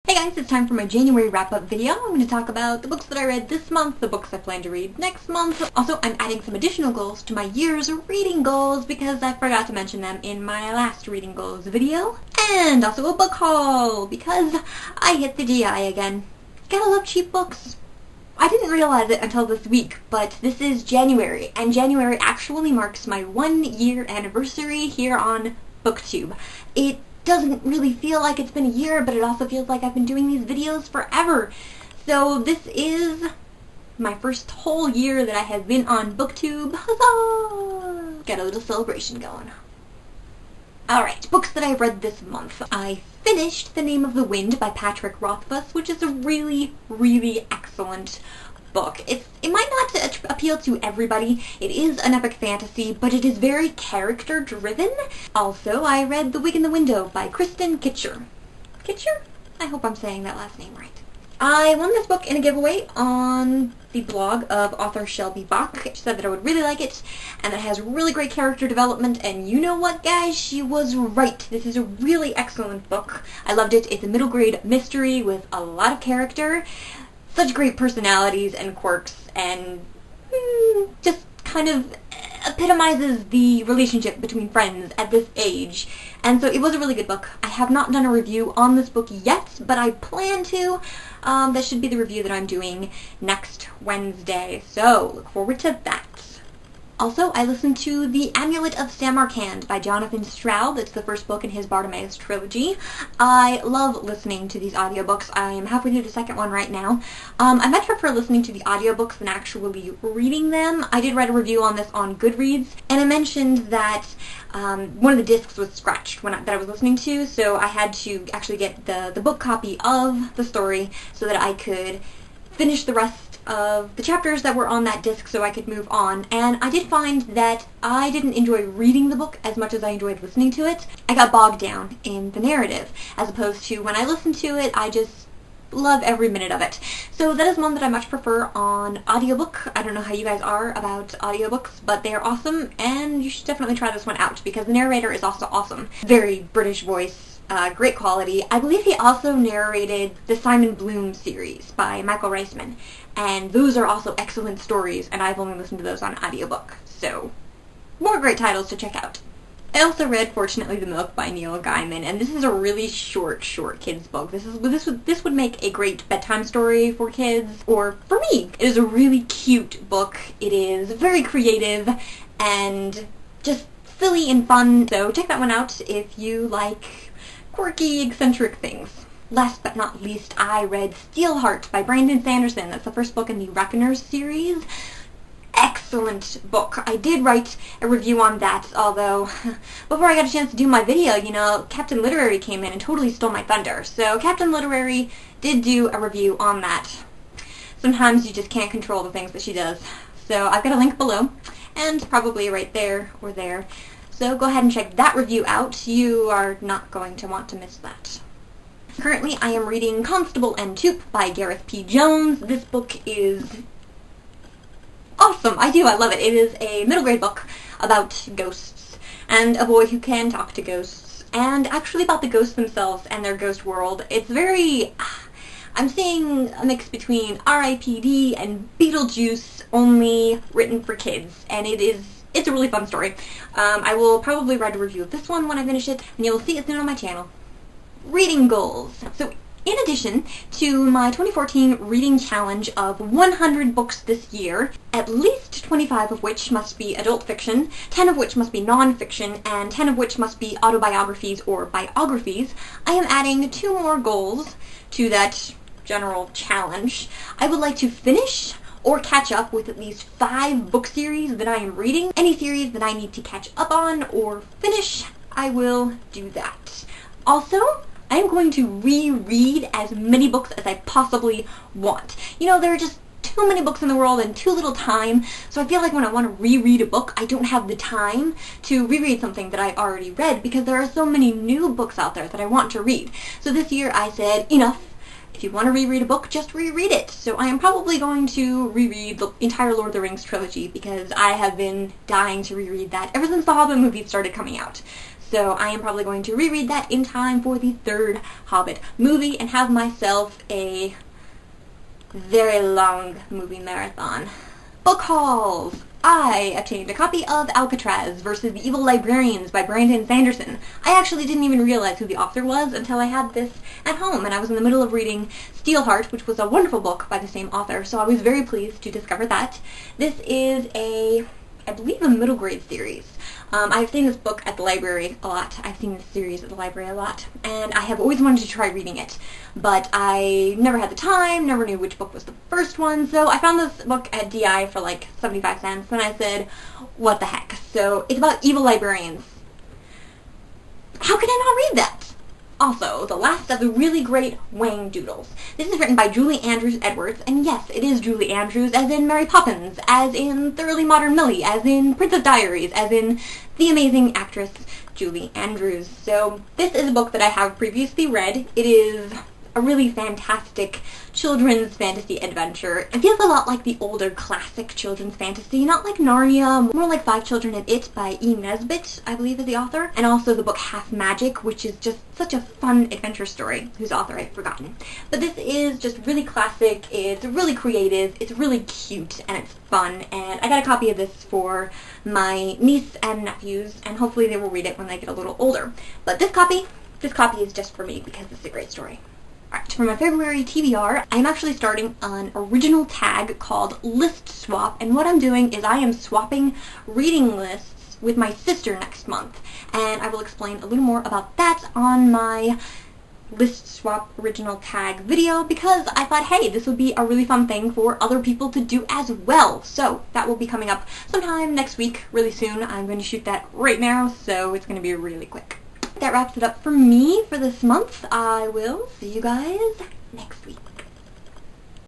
Hey guys, it's time for my January wrap-up video. I'm going to talk about the books that I read this month, the books I plan to read next month. Also, I'm adding some additional goals to my year's reading goals because I forgot to mention them in my last reading goals video. And also a book haul because I hit the GI again. Gotta love cheap books. I didn't realize it until this week, but this is January, and January actually marks my 1-year anniversary here on BookTube. It doesn't really feel like it's been a year, but it also feels like I've been doing these videos forever. So this is my first whole year that I have been on BookTube. Huzzah! Got a little celebration going. Alright, books that I've read this month. I finished The Name of the Wind by Patrick Rothfuss, which is a really, really excellent book. It might not appeal to everybody. It is an epic fantasy, but it is very character driven. Also, I read The Wig in the Window by Kristen Kitcher. Kitcher? I hope I'm saying that last name right. I won this book in a giveaway on the blog of author Shelby Bach. She said that I would really like it, and that it has really great character development, and you know what, guys? She was right. This is a really excellent book. I loved it. It's a middle grade mystery with a lot of character. Such great personalities and quirks, and just kind of epitomizes the relationship between friends at this age. And so it was a really good book. I have not done a review on this book yet, but I plan to. That should be the review that I'm doing next Wednesday, so look forward to that. Also, I listened to The Amulet of Samarkand by Jonathan Stroud. That's the first book in his Bartimaeus trilogy. I love listening to these audiobooks. I am halfway through the second one right now. I much prefer listening to the audiobooks than actually reading them. I did write a review on this on Goodreads, and I mentioned that one of the discs was scratched that I was listening to, so I had to actually get the book copy of the story so that I could finish the rest of the chapters that were on that disc so I could move on. And I did find that I didn't enjoy reading the book as much as I enjoyed listening to it. I got bogged down in the narrative, as opposed to when I listened to it, I just love every minute of it. So that is one that I much prefer on audiobook. I don't know how you guys are about audiobooks, but they are awesome, and you should definitely try this one out because the narrator is also awesome. Very British voice. Great quality. I believe he also narrated the Simon Bloom series by Michael Reisman, and those are also excellent stories, and I've only listened to those on audiobook, so more great titles to check out. I also read Fortunately the Milk by Neil Gaiman, and this is a really short kids book. This would make a great bedtime story for kids, or for me. It is a really cute book. It is very creative and just silly and fun, so check that one out if you like quirky, eccentric things. Last but not least, I read Steelheart by Brandon Sanderson. That's the first book in the Reckoners series. Excellent book. I did write a review on that, although before I got a chance to do my video, Captain Literary came in and totally stole my thunder. So Captain Literary did do a review on that. Sometimes you just can't control the things that she does. So I've got a link below, and probably right there or there. So go ahead and check that review out. You are not going to want to miss that. Currently, I am reading Constable and Toop by Gareth P. Jones. This book is awesome. I love it. It is a middle grade book about ghosts and a boy who can talk to ghosts, and actually about the ghosts themselves and their ghost world. It's very, I'm seeing a mix between R.I.P.D. and Beetlejuice, only written for kids, and it's a really fun story. I will probably write a review of this one when I finish it, and you will see it soon on my channel. Reading goals. So, in addition to my 2014 reading challenge of 100 books this year, at least 25 of which must be adult fiction, 10 of which must be non-fiction, and 10 of which must be autobiographies or biographies, I am adding 2 more goals to that general challenge. I would like to finish or catch up with at least 5 book series that I am reading. Any series that I need to catch up on or finish, I will do that. Also, I am going to reread as many books as I possibly want. There are just too many books in the world and too little time, so I feel like when I want to reread a book, I don't have the time to reread something that I already read because there are so many new books out there that I want to read. So this year I said, enough. If you want to reread a book, just reread it. So I am probably going to reread the entire Lord of the Rings trilogy because I have been dying to reread that ever since the Hobbit movies started coming out. So I am probably going to reread that in time for the third Hobbit movie and have myself a very long movie marathon. Book hauls! I obtained a copy of Alcatraz versus the Evil Librarians by Brandon Sanderson. I actually didn't even realize who the author was until I had this at home, and I was in the middle of reading Steelheart, which was a wonderful book by the same author, so I was very pleased to discover that. This is I believe a middle grade series. I've seen this book at the library a lot. I've seen this series at the library a lot, and I have always wanted to try reading it, but I never had the time, never knew which book was the first one, so I found this book at DI for like 75 cents, and I said, what the heck? So it's about evil librarians. How could I not read that? Also, the last of the really great Wang Doodles. This is written by Julie Andrews Edwards, and yes, it is Julie Andrews, as in Mary Poppins, as in Thoroughly Modern Millie, as in Princess Diaries, as in the amazing actress Julie Andrews. So this is a book that I have previously read. It is a really fantastic children's fantasy adventure. It feels a lot like the older classic children's fantasy, not like Narnia, more like Five Children and It by E. Nesbit, I believe is the author, and also the book Half Magic, which is just such a fun adventure story, whose author I've forgotten. But this is just really classic, it's really creative, it's really cute, and it's fun, and I got a copy of this for my niece and nephews, and hopefully they will read it when they get a little older. But this copy is just for me because it's a great story. Alright, for my February TBR, I'm actually starting an original tag called List Swap, and what I'm doing is I am swapping reading lists with my sister next month, and I will explain a little more about that on my List Swap original tag video, because I thought, hey, this would be a really fun thing for other people to do as well. So that will be coming up sometime next week, really soon. I'm going to shoot that right now, so it's going to be really quick. That wraps it up for me for this month. I will see you guys next